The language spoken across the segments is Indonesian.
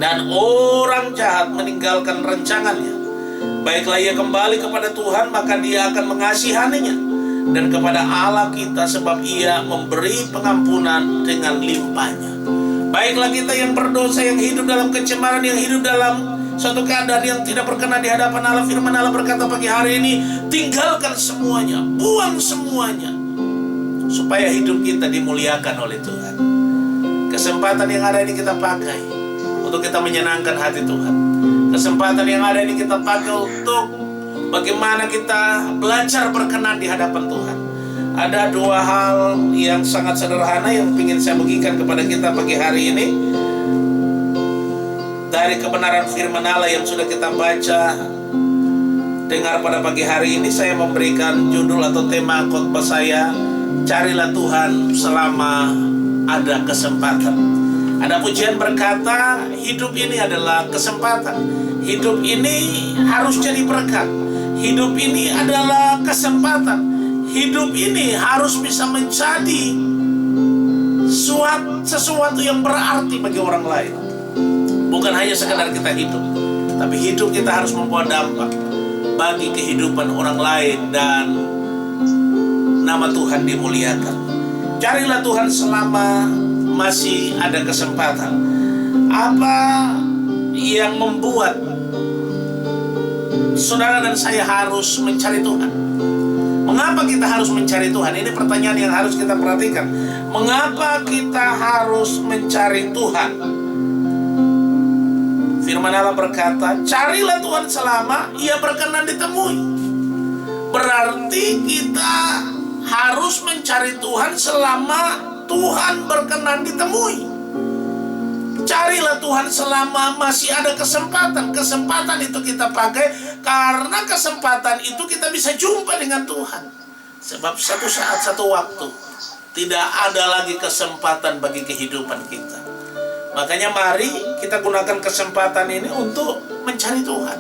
dan orang jahat meninggalkan rencangannya. Baiklah ia kembali kepada Tuhan, maka dia akan mengasihaninya, dan kepada Allah kita, sebab ia memberi pengampunan dengan limpahnya. Baiklah kita yang berdosa, yang hidup dalam kecemaran, yang hidup dalam suatu keadaan yang tidak berkenan di hadapan Allah. Firman Allah berkata pagi hari ini, tinggalkan semuanya, buang semuanya, supaya hidup kita dimuliakan oleh Tuhan. Kesempatan yang ada ini kita pakai untuk kita menyenangkan hati Tuhan. Kesempatan yang ada ini kita pakai untuk bagaimana kita belajar berkenan di hadapan Tuhan. Ada dua hal yang sangat sederhana yang ingin saya bagikan kepada kita pagi hari ini dari kebenaran firman Allah yang sudah kita baca. Dengar pada pagi hari ini saya memberikan judul atau tema khotbah saya, carilah Tuhan selama ada kesempatan. Ada pujian berkata, hidup ini adalah kesempatan. Hidup ini harus jadi berkat. Hidup ini adalah kesempatan. Hidup ini harus bisa menjadi sesuatu yang berarti bagi orang lain. Bukan hanya sekedar kita hidup, tapi hidup kita harus membawa dampak bagi kehidupan orang lain, dan nama Tuhan dimuliakan. Carilah Tuhan selama masih ada kesempatan. Apa yang membuat saudara dan saya harus mencari Tuhan? Mengapa kita harus mencari Tuhan? Ini pertanyaan yang harus kita perhatikan. Mengapa kita harus mencari Tuhan? Firman Allah berkata, carilah Tuhan selama ia berkenan ditemui. Berarti kita harus mencari Tuhan selama Tuhan berkenan ditemui. Carilah Tuhan selama masih ada kesempatan. Kesempatan itu kita pakai karena kesempatan itu kita bisa jumpa dengan Tuhan. Sebab satu saat, satu waktu tidak ada lagi kesempatan bagi kehidupan kita. Makanya mari kita gunakan kesempatan ini untuk mencari Tuhan.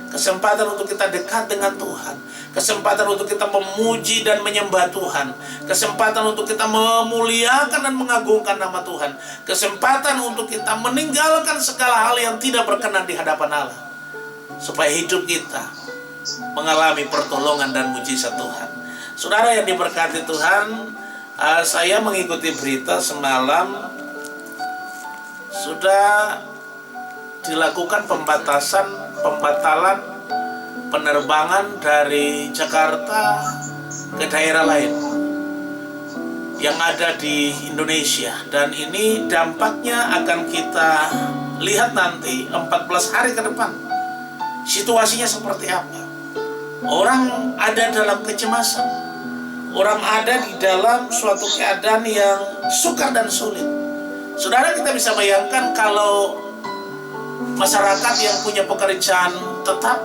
Kesempatan untuk kita dekat dengan Tuhan. Kesempatan untuk kita memuji dan menyembah Tuhan. Kesempatan untuk kita memuliakan dan mengagungkan nama Tuhan. Kesempatan untuk kita meninggalkan segala hal yang tidak berkenan di hadapan Allah, supaya hidup kita mengalami pertolongan dan mujizat Tuhan. Saudara yang diberkati Tuhan, saya mengikuti berita semalam sudah dilakukan pembatalan penerbangan dari Jakarta ke daerah lain yang ada di Indonesia. Dan ini dampaknya akan kita lihat nanti 14 hari ke depan. Situasinya seperti apa? Orang ada dalam kecemasan. Orang ada di dalam suatu keadaan yang sukar dan sulit. Saudara, kita bisa bayangkan kalau masyarakat yang punya pekerjaan tetap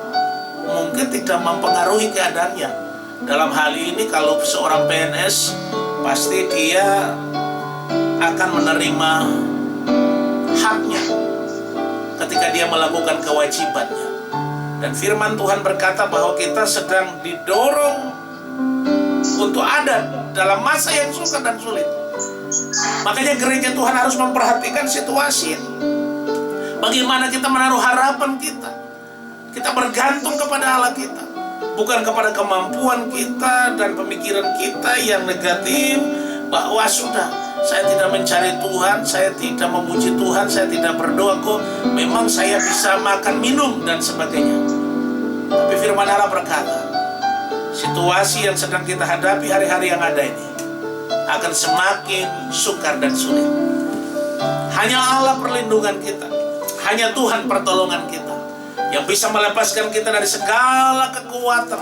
mungkin tidak mempengaruhi keadaannya. Dalam hal ini kalau seorang PNS, pasti dia akan menerima haknya ketika dia melakukan kewajibannya. Dan firman Tuhan berkata bahwa kita sedang didorong untuk ada dalam masa yang sukar dan sulit. Makanya gereja Tuhan harus memperhatikan situasi ini. Bagaimana kita menaruh harapan kita. Kita bergantung kepada Allah kita, bukan kepada kemampuan kita dan pemikiran kita yang negatif, bahwa sudah, saya tidak mencari Tuhan, saya tidak memuji Tuhan, saya tidak berdoa kok, memang saya bisa makan, minum, dan sebagainya. Tapi firman Allah berkata, situasi yang sedang kita hadapi hari-hari yang ada ini akan semakin sukar dan sulit. Hanya Allah perlindungan kita, hanya Tuhan pertolongan kita yang bisa melepaskan kita dari segala kekuatan,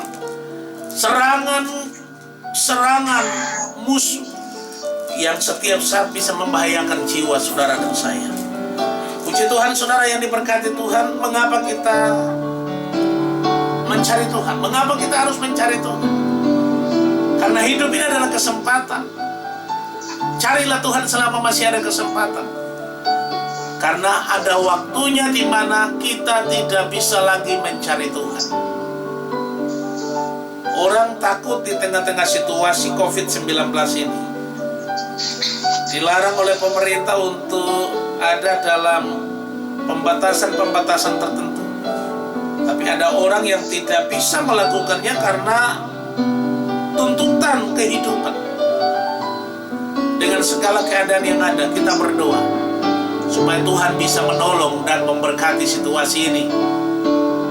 serangan musuh yang setiap saat bisa membahayakan jiwa saudara dan saya. Puji Tuhan, saudara yang diberkati Tuhan. Mengapa kita mencari Tuhan? Mengapa kita harus mencari Tuhan? Karena hidup ini adalah kesempatan. Carilah Tuhan selama masih ada kesempatan. Karena ada waktunya di mana kita tidak bisa lagi mencari Tuhan. Orang takut di tengah-tengah situasi COVID-19 ini. Dilarang oleh pemerintah untuk ada dalam pembatasan-pembatasan tertentu. Tapi ada orang yang tidak bisa melakukannya karena tuntutan kehidupan. Dengan segala keadaan yang ada, kita berdoa supaya Tuhan bisa menolong dan memberkati situasi ini.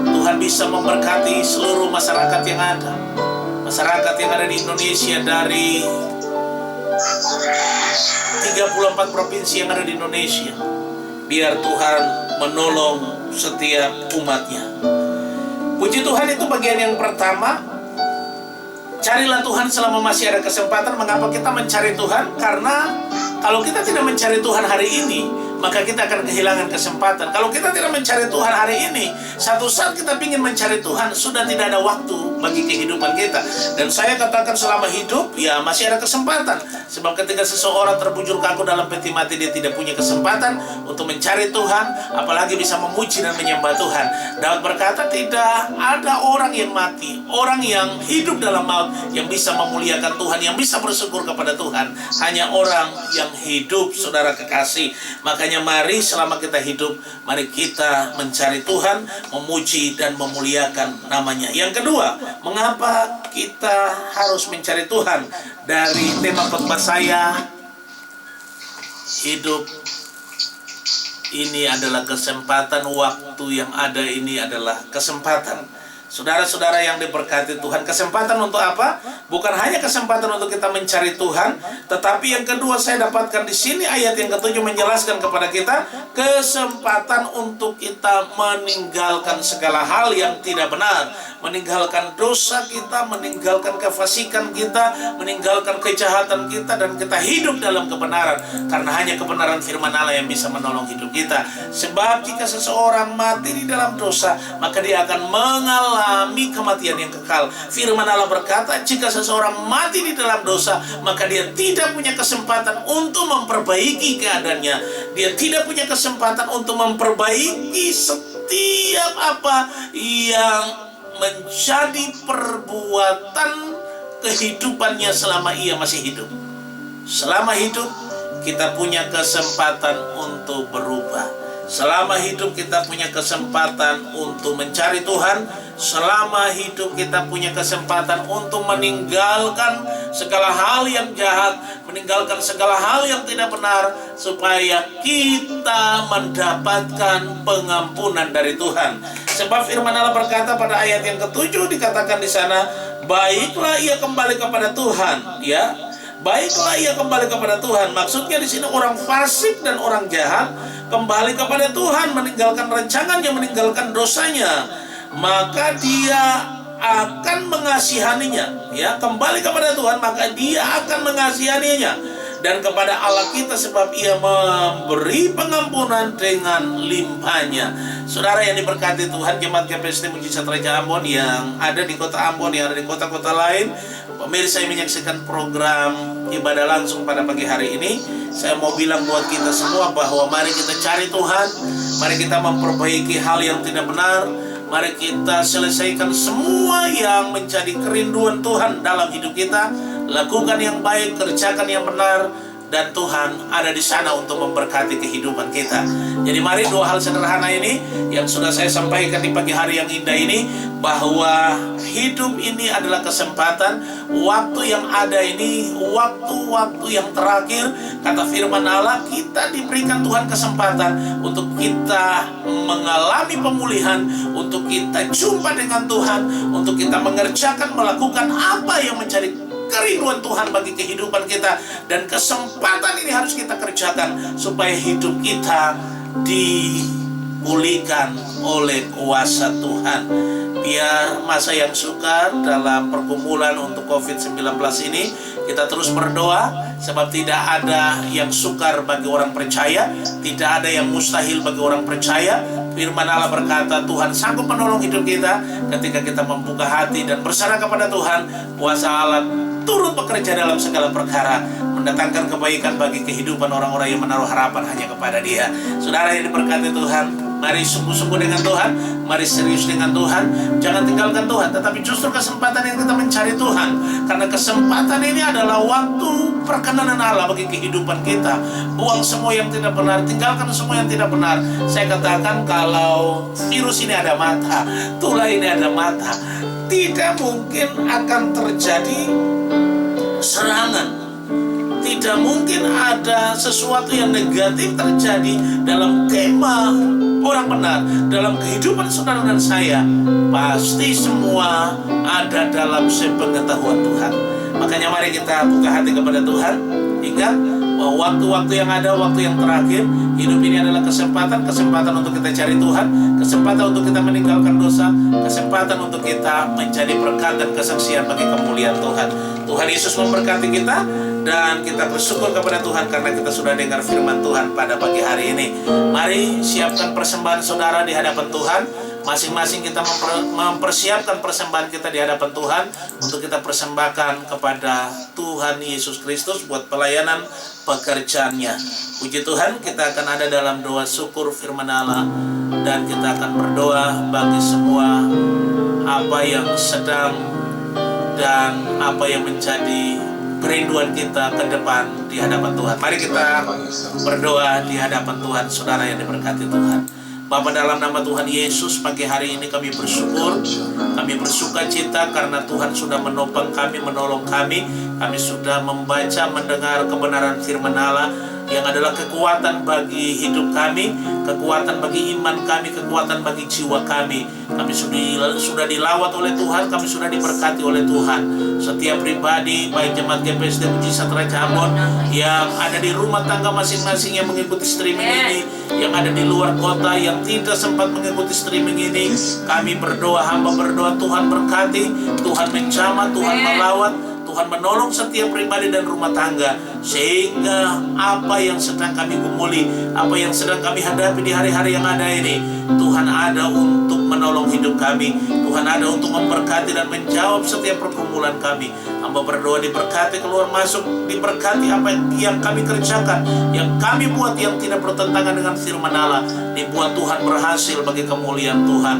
Tuhan bisa memberkati seluruh masyarakat yang ada. Masyarakat yang ada di Indonesia, dari 34 provinsi yang ada di Indonesia. Biar Tuhan menolong setiap umatnya. Puji Tuhan, itu bagian yang pertama. Carilah Tuhan selama masih ada kesempatan. Mengapa kita mencari Tuhan? Karena kalau kita tidak mencari Tuhan hari ini, maka kita akan kehilangan kesempatan. Kalau kita tidak mencari Tuhan hari ini, satu saat kita ingin mencari Tuhan, sudah tidak ada waktu bagi kehidupan kita. Dan saya katakan selama hidup, ya masih ada kesempatan. Sebab ketika seseorang terbujur kaku dalam peti mati, dia tidak punya kesempatan untuk mencari Tuhan, apalagi bisa memuji dan menyembah Tuhan. Daud berkata, tidak ada orang yang mati, orang yang hidup dalam maut, yang bisa memuliakan Tuhan, yang bisa bersyukur kepada Tuhan. Hanya orang yang hidup, saudara kekasih. Makanya mari selama kita hidup, mari kita mencari Tuhan, memuji dan memuliakan namanya. Yang kedua, mengapa kita harus mencari Tuhan? Dari tema khotbah saya, hidup ini adalah kesempatan, waktu yang ada ini adalah kesempatan. Saudara-saudara yang diberkati Tuhan, kesempatan untuk apa? Bukan hanya kesempatan untuk kita mencari Tuhan, tetapi yang kedua saya dapatkan di sini ayat yang ke-7 menjelaskan kepada kita kesempatan untuk kita meninggalkan segala hal yang tidak benar, meninggalkan dosa kita, meninggalkan kefasikan kita, meninggalkan kejahatan kita, dan kita hidup dalam kebenaran. Karena hanya kebenaran firman Allah yang bisa menolong hidup kita. Sebab jika seseorang mati di dalam dosa, maka dia akan mengalami kematian yang kekal. Firman Allah berkata, jika seseorang mati di dalam dosa, maka dia tidak punya kesempatan untuk memperbaiki keadaannya. Dia tidak punya kesempatan untuk memperbaiki setiap apa yang menjadi perbuatan kehidupannya selama ia masih hidup. Selama hidup, kita punya kesempatan untuk berubah. Selama hidup kita punya kesempatan untuk mencari Tuhan. Selama hidup kita punya kesempatan untuk meninggalkan segala hal yang jahat, meninggalkan segala hal yang tidak benar, supaya kita mendapatkan pengampunan dari Tuhan. Sebab firman Allah berkata pada ayat yang ke-7, dikatakan di sana, baiklah ia kembali kepada Tuhan, ya. Baiklah ia kembali kepada Tuhan. Maksudnya di sini orang fasik dan orang jahat kembali kepada Tuhan, meninggalkan rancangannya, meninggalkan dosanya, maka dia akan mengasihaninya, ya. Kembali kepada Tuhan, maka dia akan mengasihaninya, dan kepada Allah kita, sebab ia memberi pengampunan dengan limpahnya. Saudara yang diberkati Tuhan, jemaat GPST Mujizat Raja Ambon yang ada di kota Ambon, yang ada di kota-kota lain, pemirsa yang menyaksikan program ibadah langsung pada pagi hari ini, saya mau bilang buat kita semua bahwa mari kita cari Tuhan, mari kita memperbaiki hal yang tidak benar, mari kita selesaikan semua yang menjadi kerinduan Tuhan dalam hidup kita, lakukan yang baik, kerjakan yang benar, dan Tuhan ada di sana untuk memberkati kehidupan kita. Jadi mari dua hal sederhana ini yang sudah saya sampaikan di pagi hari yang indah ini, bahwa hidup ini adalah kesempatan, waktu yang ada ini waktu-waktu yang terakhir. Kata firman Allah, kita diberikan Tuhan kesempatan untuk kita mengalami pemulihan, untuk kita jumpa dengan Tuhan, untuk kita mengerjakan, melakukan apa yang menjadi kerinduan Tuhan bagi kehidupan kita. Dan kesempatan ini harus kita kerjakan supaya hidup kita dipulihkan oleh kuasa Tuhan. Biar masa yang sukar dalam pergumulan untuk COVID-19 ini, kita terus berdoa, sebab tidak ada yang sukar bagi orang percaya, tidak ada yang mustahil bagi orang percaya. Firman Allah berkata, Tuhan sanggup menolong hidup kita ketika kita membuka hati dan bersarah kepada Tuhan. Kuasa Allah turut bekerja dalam segala perkara, mendatangkan kebaikan bagi kehidupan orang-orang yang menaruh harapan hanya kepada Dia. Saudara yang diberkati Tuhan, Mari sungguh-sungguh dengan Tuhan, mari serius dengan Tuhan. Jangan tinggalkan Tuhan, tetapi justru kesempatan yang kita mencari Tuhan. Karena kesempatan ini adalah waktu perkenanan Allah bagi kehidupan kita. Buang semua yang tidak benar, tinggalkan semua yang tidak benar. Saya katakan kalau virus ini ada mata, tulah ini ada mata, tidak mungkin akan terjadi serangan. Tidak mungkin ada sesuatu yang negatif terjadi dalam kemah orang benar, dalam kehidupan saudara dan saya. Pasti semua ada dalam sepengetahuan Tuhan. Makanya mari kita buka hati kepada Tuhan. Ingat bahwa waktu-waktu yang ada, waktu yang terakhir, hidup ini adalah kesempatan untuk kita cari Tuhan, kesempatan untuk kita meninggalkan dosa, kesempatan untuk kita menjadi berkat dan kesaksian bagi kemuliaan Tuhan. Tuhan Yesus memberkati kita, dan kita bersyukur kepada Tuhan karena kita sudah dengar firman Tuhan pada pagi hari ini. Mari siapkan persembahan saudara di hadapan Tuhan. Masing-masing kita mempersiapkan persembahan kita di hadapan Tuhan untuk kita persembahkan kepada Tuhan Yesus Kristus buat pelayanan pekerjaannya. Puji Tuhan, kita akan ada dalam doa syukur firman Allah, dan kita akan berdoa bagi semua apa yang sedang dan apa yang menjadi kerinduan kita ke depan di hadapan Tuhan. Mari kita berdoa di hadapan Tuhan, saudara yang diberkati Tuhan. Bapa, dalam nama Tuhan Yesus, pagi hari ini kami bersyukur, kami bersuka cita karena Tuhan sudah menopang kami, menolong kami. Kami sudah membaca, mendengar kebenaran firman Allah yang adalah kekuatan bagi hidup kami, kekuatan bagi iman kami, kekuatan bagi jiwa kami. Kami sudah dilawat oleh Tuhan, kami sudah diberkati oleh Tuhan. Setiap pribadi, baik jemaat GPSD Mujizat Raja Ambon yang ada di rumah tangga masing-masing yang mengikuti streaming ini, yang ada di luar kota yang tidak sempat mengikuti streaming ini, kami berdoa, hamba berdoa, Tuhan berkati, Tuhan menjamah, Tuhan melawat, Tuhan menolong setiap pribadi dan rumah tangga, sehingga apa yang sedang kami gumuli, apa yang sedang kami hadapi di hari-hari yang ada ini, Tuhan ada untuk menolong hidup kami. Tuhan ada untuk memberkati dan menjawab setiap pergumulan kami. Hamba berdoa diberkati keluar masuk, diberkati apa yang kami kerjakan, yang kami buat yang tidak bertentangan dengan firman Allah, dibuat Tuhan berhasil bagi kemuliaan Tuhan.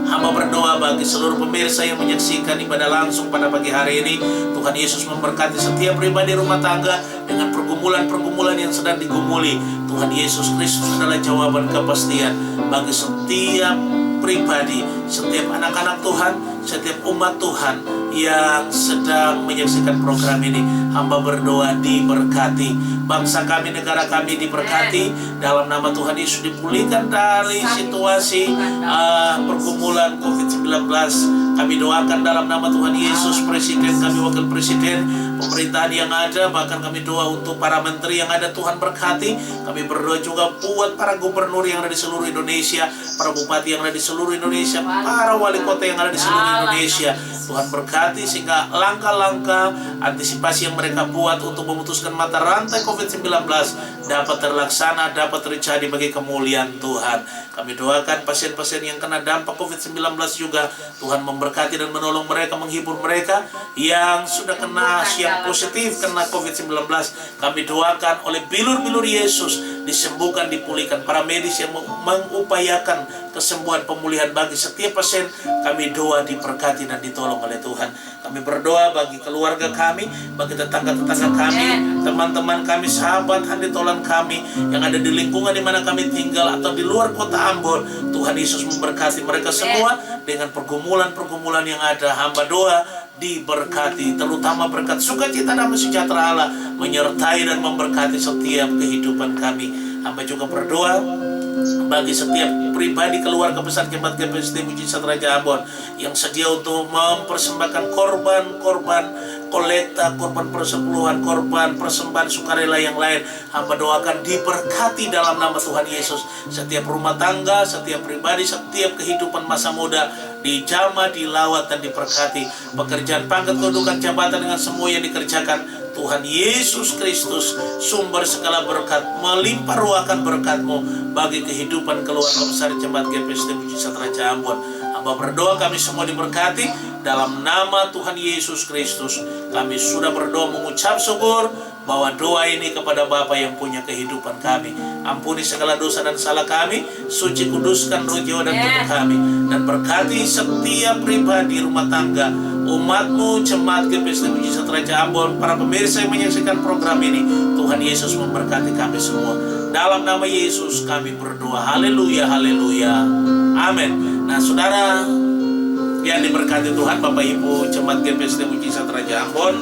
Hamba berdoa bagi seluruh pemirsa yang menyaksikan ibadah langsung pada pagi hari ini. Tuhan Yesus memberkati setiap pribadi rumah tangga dengan pergumulan-pergumulan yang sedang digumuli. Tuhan Yesus Kristus adalah jawaban kepastian bagi setiap pribadi, setiap anak-anak Tuhan, setiap umat Tuhan yang sedang menyaksikan program ini. Hamba berdoa diberkati. Bangsa kami, negara kami diberkati. Dalam nama Tuhan Yesus dipulihkan dari situasi pergumulan COVID-19. Kami doakan dalam nama Tuhan Yesus, Presiden kami, Wakil Presiden, pemerintahan yang ada, bahkan kami doa untuk para menteri yang ada, Tuhan berkati. Kami berdoa juga buat para gubernur yang ada di seluruh Indonesia, para bupati yang ada di seluruh Indonesia, para wali kota yang ada di seluruh Indonesia. Tuhan berkati sehingga langkah-langkah antisipasi yang mereka buat untuk memutuskan mata rantai COVID-19 dapat terlaksana, dapat terjadi bagi kemuliaan Tuhan. Kami doakan pasien-pasien yang kena dampak COVID-19 juga, Tuhan memberkati dan menolong mereka, menghibur mereka yang sudah kena, yang positif kena COVID-19. Kami doakan oleh bilur-bilur Yesus disembuhkan, dipulihkan. Para medis yang mengupayakan kesembuhan, pemulihan bagi setiap pasien, kami doa diberkati dan ditolong oleh Tuhan. Kami berdoa bagi keluarga kami, bagi tetangga-tetangga kami, teman-teman kami, sahabat, handitolan kami yang ada di lingkungan di mana kami tinggal atau di luar kota Ambon. Tuhan Yesus memberkati mereka semua dengan pergumulan-pergumulan yang ada. Hamba doa diberkati, terutama berkat sukacita dan sejahtera Allah menyertai dan memberkati setiap kehidupan kami. Hamba juga berdoa bagi setiap pribadi keluarga besar Jemaat GPSD Mujizat Raja Ambon yang sedia untuk mempersembahkan korban-korban kolekta, korban persepuluhan, korban persembahan sukarela yang lain. Hamba doakan diberkati dalam nama Tuhan Yesus. Setiap rumah tangga, setiap pribadi, setiap kehidupan masa muda dijamah, dilawat dan diberkati. Pekerjaan, pangkat, kedudukan, jabatan dengan semua yang dikerjakan, Tuhan Yesus Kristus sumber segala berkat, melimpah ruahkan berkat-Mu bagi kehidupan keluarga besar Jemaat GPSD Mujizat Raja Ambon. Hamba berdoa kami semua diberkati dalam nama Tuhan Yesus Kristus. Kami sudah berdoa mengucap syukur, Bawa doa ini kepada Bapa yang punya kehidupan kami. Ampuni segala dosa dan salah kami. Suci kuduskan roh jiwa dan tubuh kami. Dan berkati setiap pribadi rumah tangga, umat-Mu, jemaat GPST Mujizat Raja Ambon, para pemirsa yang menyaksikan program ini. Tuhan Yesus memberkati kami semua. Dalam nama Yesus kami berdoa. Haleluya, haleluya. Amin. Nah, saudara yang diberkati Tuhan, Bapak Ibu jemaat GPST Mujizat Raja Ambon,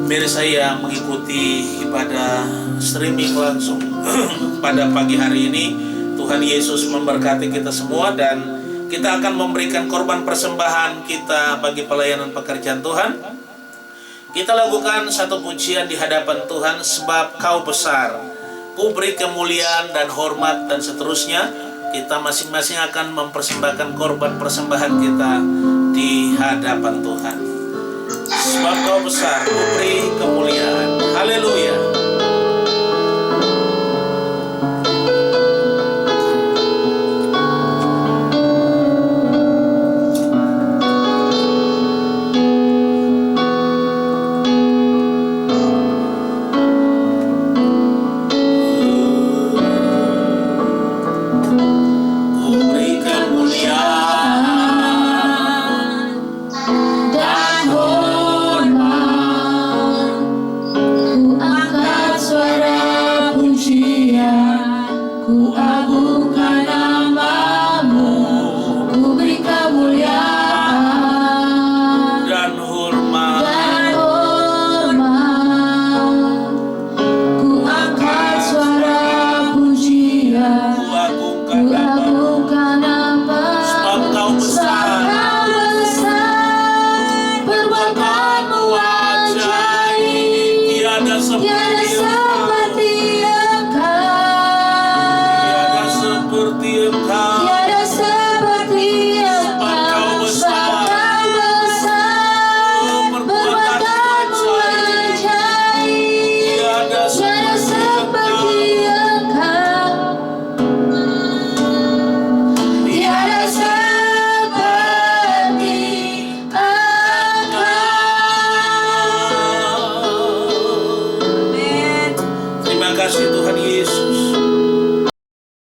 mari saya mengikuti ibadah streaming langsung pada pagi hari ini. Tuhan Yesus memberkati kita semua, dan kita akan memberikan korban persembahan kita bagi pelayanan pekerjaan Tuhan. Kita lakukan satu pujian di hadapan Tuhan, sebab Kau besar, Ku beri kemuliaan dan hormat, dan seterusnya. Kita masing-masing akan mempersembahkan korban persembahan kita di hadapan Tuhan. Sebab Kau besar, Ku beri kemuliaan. Haleluya. Terima kasih Tuhan Yesus.